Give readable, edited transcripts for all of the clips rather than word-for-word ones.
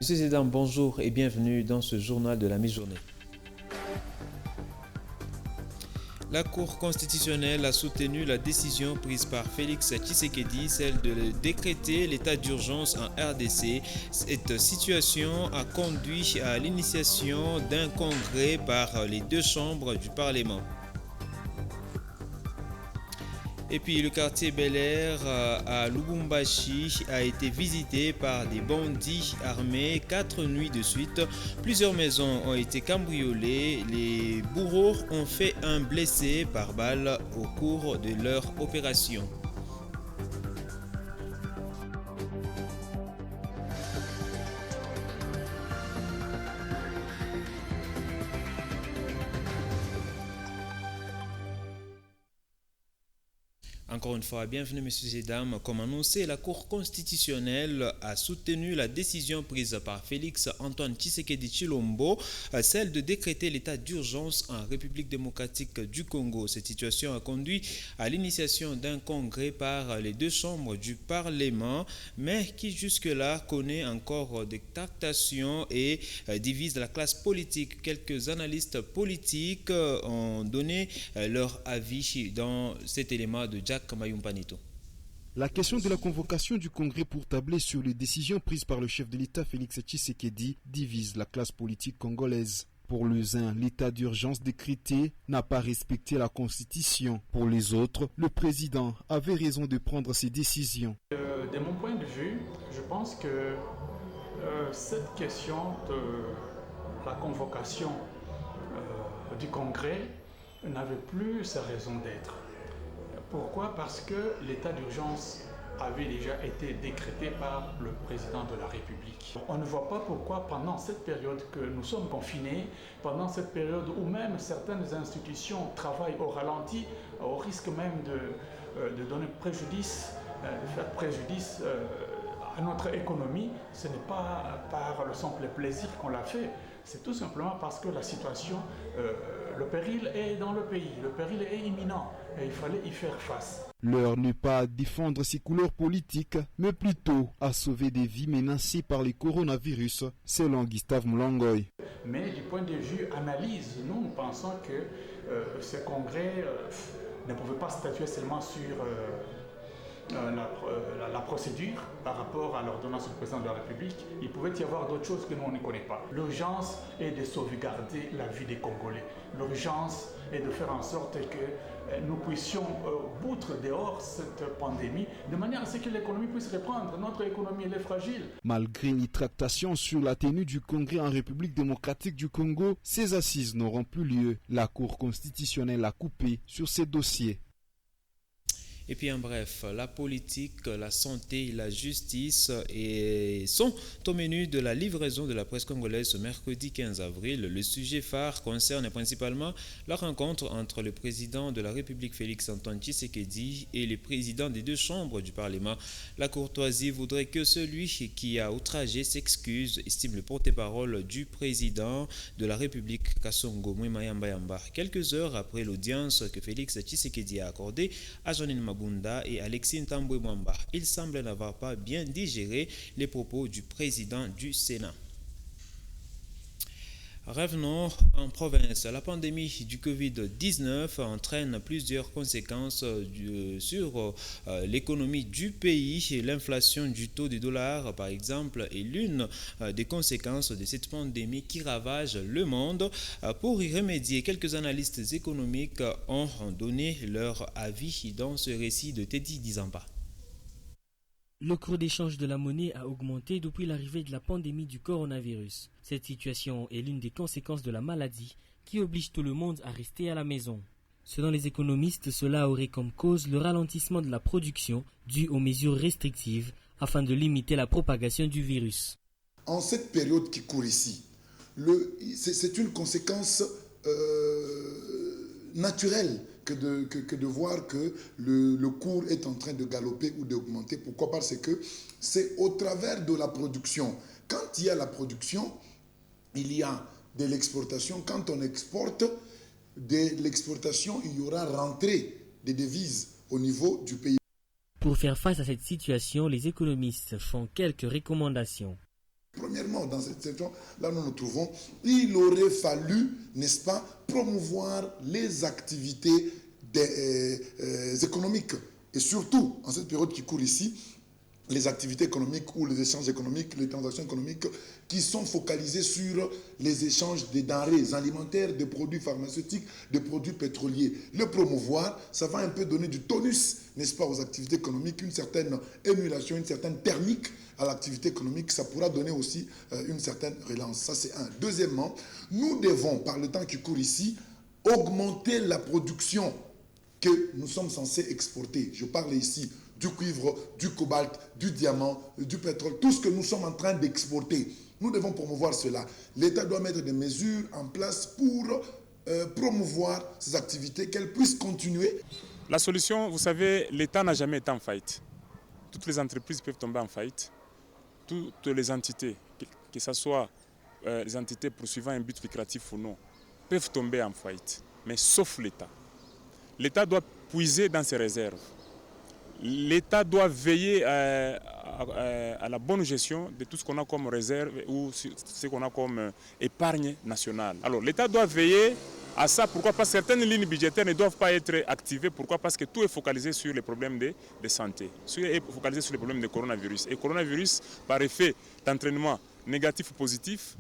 Monsieur Zédan, bonjour et bienvenue dans ce journal de la mi-journée. La Cour constitutionnelle a soutenu la décision prise par Félix Tshisekedi, celle de décréter l'état d'urgence en RDC. Cette situation a conduit à l'initiation d'un congrès par les deux chambres du Parlement. Et puis le quartier Bel Air à Lubumbashi a été visité par des bandits armés 4 nuits de suite. Plusieurs maisons ont été cambriolées. Les bourreaux ont fait un blessé par balle au cours de leur opération. Encore une fois, bienvenue messieurs et dames. Comme annoncé, la Cour constitutionnelle a soutenu la décision prise par Félix Antoine Tshisekedi Tshilombo, celle de décréter l'état d'urgence en République démocratique du Congo. Cette situation a conduit à l'initiation d'un congrès par les deux chambres du Parlement, mais qui jusque-là connaît encore des tractations et divise la classe politique. Quelques analystes politiques ont donné leur avis dans cet élément de Jack Mayumpanito. La question de la convocation du Congrès pour tabler sur les décisions prises par le chef de l'État Félix Tshisekedi divise la classe politique congolaise. Pour les uns, l'état d'urgence décrété n'a pas respecté la Constitution. Pour les autres, le président avait raison de prendre ses décisions. De mon point de vue, je pense que cette question de la convocation du Congrès n'avait plus sa raison d'être. Pourquoi ? Parce que l'état d'urgence avait déjà été décrété par le président de la République. On ne voit pas pourquoi pendant cette période que nous sommes confinés, pendant cette période où même certaines institutions travaillent au ralenti, au risque même de donner préjudice, de faire préjudice à notre économie, ce n'est pas par le simple plaisir qu'on l'a fait, c'est tout simplement parce que la situation, le péril est dans le pays, le péril est imminent et il fallait y faire face. L'heure n'est pas à défendre ses couleurs politiques, mais plutôt à sauver des vies menacées par le coronavirus, selon Gustave Mlongoy. Mais du point de vue analyse, nous pensons que ce congrès ne pouvait pas statuer seulement sur la procédure par rapport à l'ordonnance du président de la République. Il pouvait y avoir d'autres choses que nous on ne connaît pas. L'urgence est de sauvegarder la vie des Congolais. L'urgence est de faire en sorte que nous puissions boutre dehors cette pandémie de manière à ce que l'économie puisse reprendre. Notre économie elle est fragile. Malgré une tractation sur la tenue du Congrès en République démocratique du Congo, ces assises n'auront plus lieu. La Cour constitutionnelle a coupé sur ces dossiers. Et puis en bref, la politique, la santé et la justice sont au menu de la livraison de la presse congolaise ce mercredi 15 avril. Le sujet phare concerne principalement la rencontre entre le président de la République Félix Antoine Tshisekedi et les présidents des deux chambres du Parlement. La courtoisie voudrait que celui qui a outragé s'excuse, estime le porte-parole du président de la République Kasongo Mwemayamba Yamba. Quelques heures après l'audience que Félix Tshisekedi a accordée à Jeanine Mabunda et Alexis Ntambwe Mwamba, il semble n'avoir pas bien digéré les propos du président du Sénat. Revenons en province. La pandémie du Covid-19 entraîne plusieurs conséquences sur l'économie du pays. L'inflation du taux du dollar, par exemple, est l'une des conséquences de cette pandémie qui ravage le monde. Pour y remédier, quelques analystes économiques ont donné leur avis dans ce récit de Teddy Dizamba. Le cours d'échange de la monnaie a augmenté depuis l'arrivée de la pandémie du coronavirus. Cette situation est l'une des conséquences de la maladie qui oblige tout le monde à rester à la maison. Selon les économistes, cela aurait comme cause le ralentissement de la production dû aux mesures restrictives afin de limiter la propagation du virus. En cette période qui court ici, c'est une conséquence naturelle que de voir que le cours est en train de galoper ou d'augmenter. Pourquoi ? Parce que c'est au travers de la production. Quand il y a la production, il y a de l'exportation. Quand on exporte, de l'exportation, il y aura rentrée des devises au niveau du pays. Pour faire face à cette situation, les économistes font quelques recommandations. Premièrement, dans cette situation, là où nous nous trouvons, il aurait fallu, n'est-ce pas, promouvoir les activités économiques. Et surtout, en cette période qui court ici, les activités économiques ou les échanges économiques, les transactions économiques qui sont focalisées sur les échanges des denrées alimentaires, des produits pharmaceutiques, des produits pétroliers. Le promouvoir, ça va un peu donner du tonus, n'est-ce pas, aux activités économiques, une certaine émulation, une certaine thermique à l'activité économique. Ça pourra donner aussi une certaine relance. Ça, c'est un. Deuxièmement, nous devons, par le temps qui court ici, augmenter la production que nous sommes censés exporter. Je parle ici du cuivre, du cobalt, du diamant, du pétrole, tout ce que nous sommes en train d'exporter. Nous devons promouvoir cela. L'État doit mettre des mesures en place pour promouvoir ces activités, qu'elles puissent continuer. La solution, vous savez, l'État n'a jamais été en faillite. Toutes les entreprises peuvent tomber en faillite. Toutes les entités, que ce soit les entités poursuivant un but lucratif ou non, peuvent tomber en faillite, mais sauf l'État. L'État doit puiser dans ses réserves. L'État doit veiller à la bonne gestion de tout ce qu'on a comme réserve ou ce qu'on a comme épargne nationale. Alors l'État doit veiller à ça. Pourquoi? Parce que certaines lignes budgétaires ne doivent pas être activées. Pourquoi? Parce que tout est focalisé sur les problèmes de santé. Tout est focalisé sur les problèmes de coronavirus. Et coronavirus, par effet d'entraînement négatif ou positif,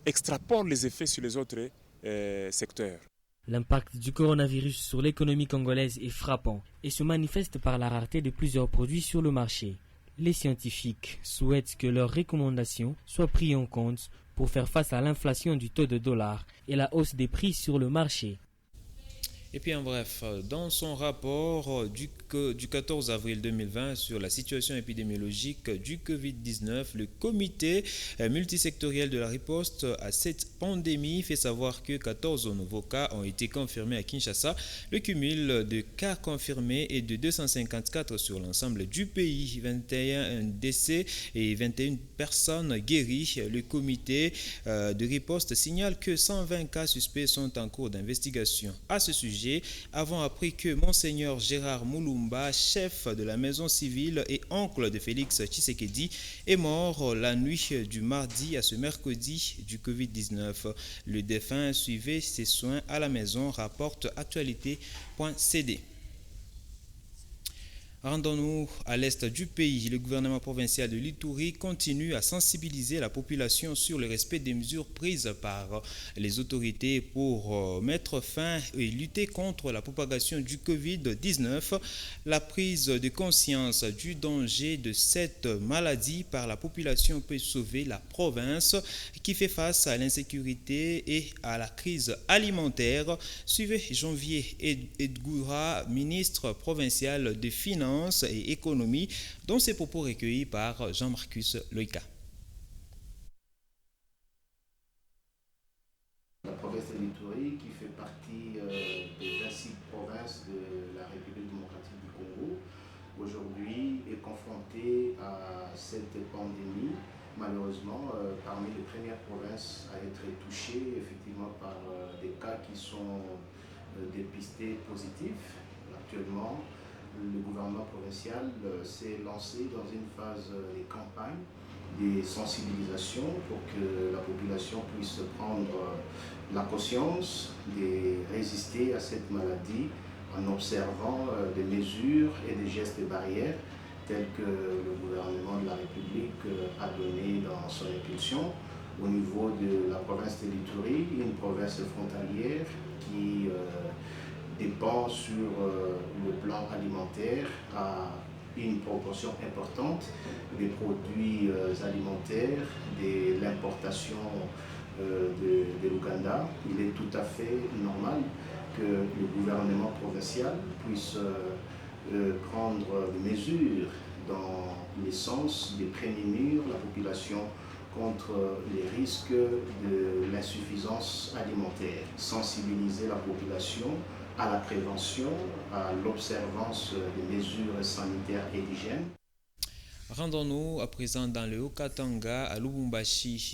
extrapole les effets sur les autres secteurs. L'impact du coronavirus sur l'économie congolaise est frappant et se manifeste par la rareté de plusieurs produits sur le marché. Les scientifiques souhaitent que leurs recommandations soient prises en compte pour faire face à l'inflation du taux de dollar et la hausse des prix sur le marché. Et puis en bref, dans son rapport du 14 avril 2020 sur la situation épidémiologique du Covid-19, le comité multisectoriel de la riposte à cette pandémie fait savoir que 14 nouveaux cas ont été confirmés à Kinshasa. Le cumul de cas confirmés est de 254 sur l'ensemble du pays, 21 décès et 21 personnes guéries. Le comité de riposte signale que 120 cas suspects sont en cours d'investigation. À ce sujet, avons appris que Monseigneur Gérard Moulumba, chef de la maison civile et oncle de Félix Tshisekedi, est mort la nuit du mardi à ce mercredi du Covid-19. Le défunt suivait ses soins à la maison, rapporte actualité.cd. Rendons-nous à l'est du pays. Le gouvernement provincial de l'Ituri continue à sensibiliser la population sur le respect des mesures prises par les autorités pour mettre fin et lutter contre la propagation du Covid-19. La prise de conscience du danger de cette maladie par la population peut sauver la province qui fait face à l'insécurité et à la crise alimentaire. Suivez Janvier Edgoura, ministre provincial des Finances et économie, dont ces propos recueillis par Jean-Marcus Loïka. La province de l'Ituri, qui fait partie des 26 provinces de la République démocratique du Congo, aujourd'hui est confrontée à cette pandémie. Malheureusement, parmi les premières provinces à être touchées effectivement par des cas qui sont dépistés positifs. Actuellement, le gouvernement provincial s'est lancé dans une phase de campagne, de sensibilisation pour que la population puisse prendre la conscience de résister à cette maladie en observant des mesures et des gestes barrières tels que le gouvernement de la République a donné dans son impulsion au niveau de la province de l'Ituri, une province frontalière qui dépend sur le plan alimentaire à une proportion importante des produits alimentaires, de l'importation de l'Ouganda. Il est tout à fait normal que le gouvernement provincial puisse prendre des mesures dans le sens de prémunir la population contre les risques de l'insuffisance alimentaire, sensibiliser la population à la prévention, à l'observance des mesures sanitaires et d'hygiène. Rendons-nous à présent dans le Haut-Katanga, à Lubumbashi.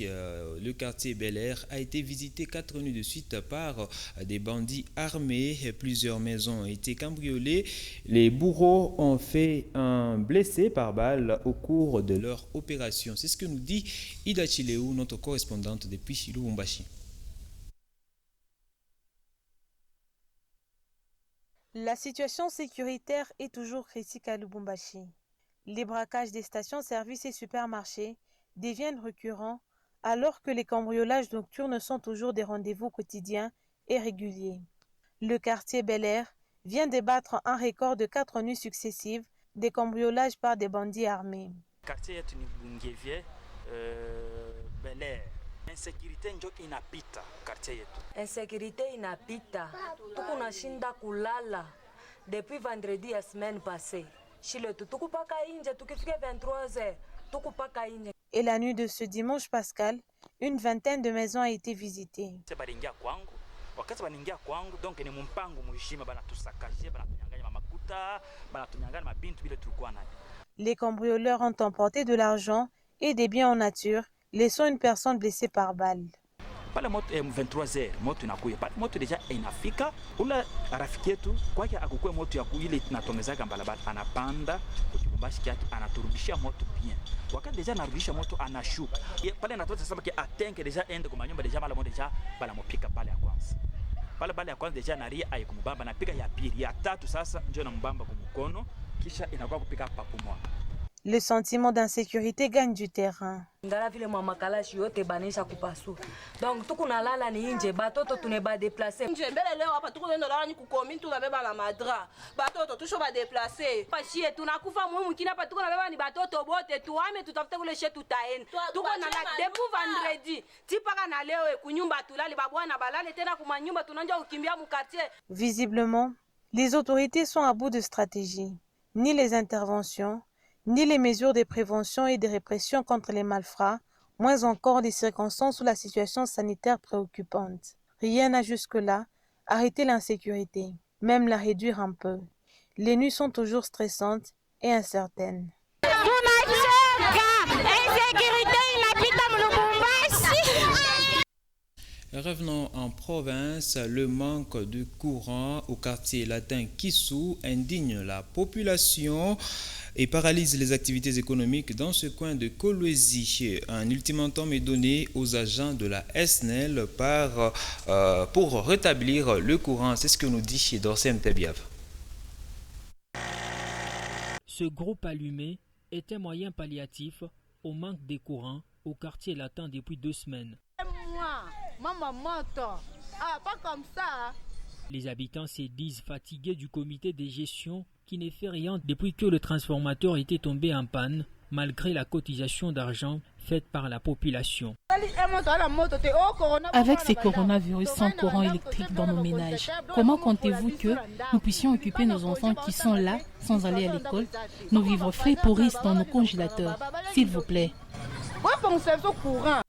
Le quartier Bel Air a été visité 4 nuits de suite par des bandits armés. Plusieurs maisons ont été cambriolées. Les bourreaux ont fait un blessé par balle au cours de leur opération. C'est ce que nous dit Ida Chileu, notre correspondante depuis Lubumbashi. La situation sécuritaire est toujours critique à Lubumbashi. Les braquages des stations-service et supermarchés deviennent récurrents alors que les cambriolages nocturnes sont toujours des rendez-vous quotidiens et réguliers. Le quartier Bel Air vient de battre un record de 4 nuits successives des cambriolages par des bandits armés. Quartier yetu ni Bungevye, Bel Air. Insécurité njo inapita quartier yetu. Insécurité inapita. Tuko nashinda kulala depuis vendredi ya semaine passée. Et la nuit de ce dimanche pascal, une vingtaine de maisons a été visitée. Les cambrioleurs ont emporté de l'argent et des biens en nature, laissant une personne blessée par balle. Pale moto 23h moto inakuya pale moto deja inafika ula rafiki yetu kwake akukue moto ya kuile tunatongezaka balabala anapanda kujibumbashi kiatu anaturudishia moto bien wakati deja anarudisha moto anashuka pale anatoka sasa ke atenke deja ende kwa manyumba deja mala moto deja bala mopika pale ya kwanza pale ya kwanza deja naria ayikumubamba na pika ya pili ya tatu sasa ndio na mbamba kumkono kisha inakuwa kupika papumwa. Le sentiment d'insécurité gagne du terrain. Ngala vile mama kalashi yote banisha kupasu. Donc tuko nalala ni nje batoto tuneba déplacer. Nje mbele leo hapa tuko nenda lala ni kukomi tunabeba na madra. Batoto tusho ba déplacer. Pashie tunakufa muhimu kina hapa tuko nabeba ni batoto bote tuame tutafute kule shetu taenda. Tuko na depuis vendredi. Tipaka na leo kunyumba tulali babwana balale tena kuma nyumba tunanja kukimbia mu quartier. Visiblement, les autorités sont à bout de stratégie. Ni les interventions ni les mesures de prévention et de répression contre les malfrats, moins encore les circonstances où la situation sanitaire préoccupante. Rien n'a jusque-là arrêté l'insécurité, même la réduire un peu. Les nuits sont toujours stressantes et incertaines. Revenons en province, le manque de courant au quartier latin Kissou indigne la population et paralyse les activités économiques dans ce coin de Kolwezi. Un ultimatum est donné aux agents de la SNEL pour rétablir le courant. C'est ce que nous dit Dorsem Tebiav. Ce groupe allumé est un moyen palliatif au manque de courant au quartier latin depuis 2 semaines. Pas comme ça. Les habitants se disent fatigués du comité de gestion qui ne fait rien depuis que le transformateur était tombé en panne, malgré la cotisation d'argent faite par la population. Avec ces coronavirus sans courant électrique dans nos ménages, comment comptez-vous que nous puissions occuper nos enfants qui sont là sans aller à l'école? Nos vivres frais pourrissent dans nos congélateurs. S'il vous plaît.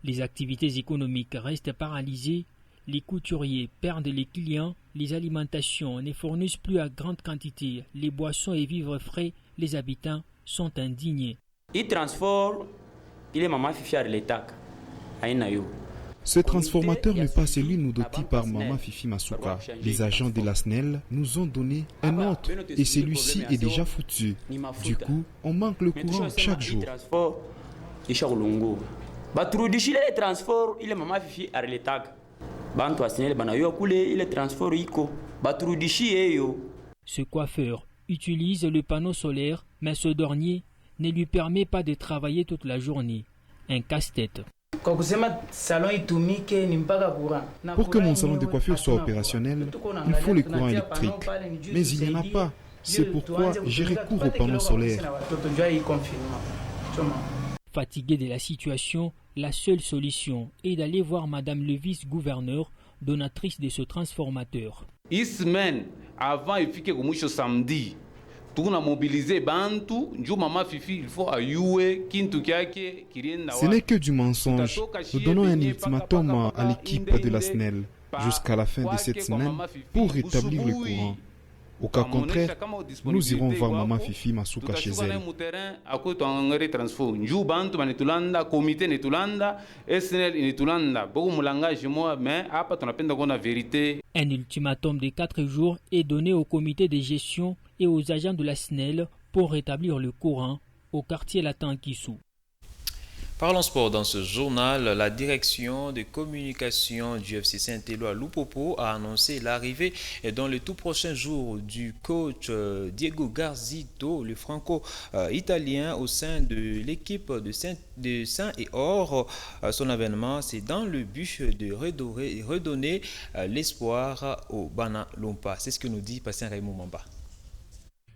Les activités économiques restent paralysées, les couturiers perdent les clients, les alimentations ne fournissent plus à grande quantité, les boissons et vivres frais, les habitants sont indignés. Ce transformateur n'est pas celui nous doté par Maman Fifi Masuka. Les agents de la SNEL nous ont donné un autre et celui-ci est déjà foutu. Du coup, on manque le courant chaque jour. Ce coiffeur utilise le panneau solaire, mais ce dernier ne lui permet pas de travailler toute la journée. Un casse-tête. Pour que mon salon de coiffure soit opérationnel, il faut le courant électrique. Mais il n'y en a pas. C'est pourquoi j'ai recours au panneau solaire. Fatigué de la situation, la seule solution est d'aller voir Madame le vice-gouverneur, donatrice de ce transformateur. Une semaine avant, il faut que samedi, tout a mobilisé Bantu, Maman Fifi, il faut ayouer, Ce n'est que du mensonge. Nous donnons un ultimatum à l'équipe de la SNEL jusqu'à la fin de cette semaine pour rétablir le courant. Au cas contraire, nous irons voir Maman Fifi Masuka chez elle. Un ultimatum de 4 jours est donné au comité de gestion et aux agents de la SNEL pour rétablir le courant au quartier latin Kissou. Parlons sport dans ce journal. La direction de communication du FC Saint-Éloi Lupopo a annoncé l'arrivée dans les tout prochains jours du coach Diego Garzito, le franco-italien, au sein de l'équipe de Saint et Or. Son avènement, c'est dans le but de redonner l'espoir au Bana Lompa. C'est ce que nous dit Patient Raymond Mamba.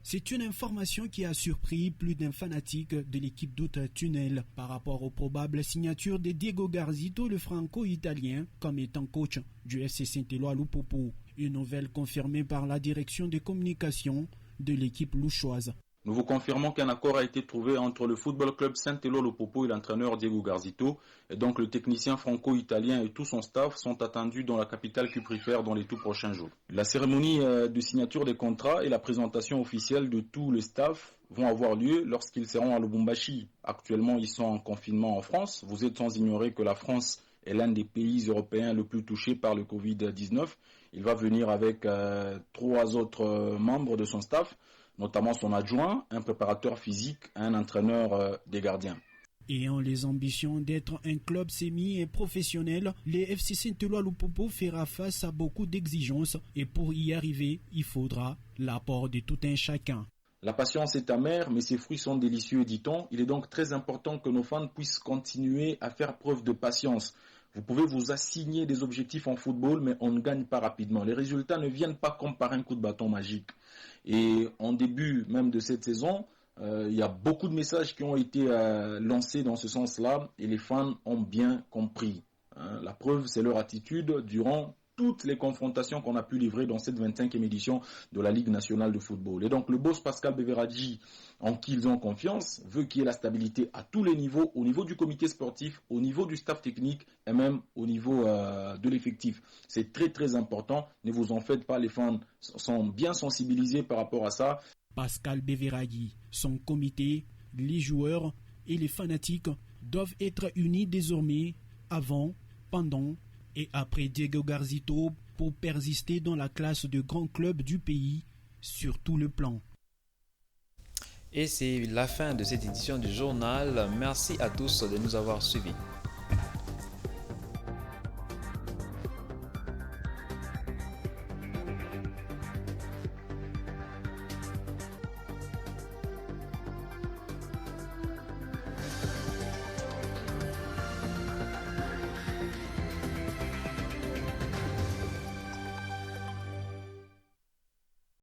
C'est une information qui a surpris plus d'un fanatique de l'équipe d'Outre-Tunnel par rapport aux probables signatures de Diego Garzito, le franco-italien, comme étant coach du FC Saint-Éloi Lupopo. Une nouvelle confirmée par la direction de communication de l'équipe louchoise. Nous vous confirmons qu'un accord a été trouvé entre le football club Saint-Éloi Lupopo et l'entraîneur Diego Garzito, et donc le technicien franco-italien et tout son staff sont attendus dans la capitale cuprifère dans les tout prochains jours. La cérémonie de signature des contrats et la présentation officielle de tout le staff vont avoir lieu lorsqu'ils seront à Lubumbashi. Actuellement, ils sont en confinement en France. Vous êtes sans ignorer que la France est l'un des pays européens le plus touchés par le Covid-19. Il va venir avec 3 autres membres de son staff, notamment son adjoint, un préparateur physique, un entraîneur des gardiens. Ayant les ambitions d'être un club semi et professionnel, les FC Saint-Éloi Lupopo fera face à beaucoup d'exigences et pour y arriver, il faudra l'apport de tout un chacun. La patience est amère, mais ses fruits sont délicieux, dit-on. Il est donc très important que nos fans puissent continuer à faire preuve de patience. Vous pouvez vous assigner des objectifs en football, mais on ne gagne pas rapidement. Les résultats ne viennent pas comme par un coup de bâton magique. Et en début même de cette saison, il y a beaucoup de messages qui ont été lancés dans ce sens-là et les fans ont bien compris. La preuve, c'est leur attitude durant toutes les confrontations qu'on a pu livrer dans cette 25e édition de la Ligue nationale de football. Et donc le boss Pascal Beveraggi, en qui ils ont confiance, veut qu'il y ait la stabilité à tous les niveaux, au niveau du comité sportif, au niveau du staff technique et même au niveau de l'effectif. C'est très très important, ne vous en faites pas, les fans sont bien sensibilisés par rapport à ça. Pascal Beveraggi, son comité, les joueurs et les fanatiques doivent être unis désormais avant, pendant et après Diego Garzito pour persister dans la classe de grands clubs du pays sur tout le plan. Et c'est la fin de cette édition du journal. Merci à tous de nous avoir suivis.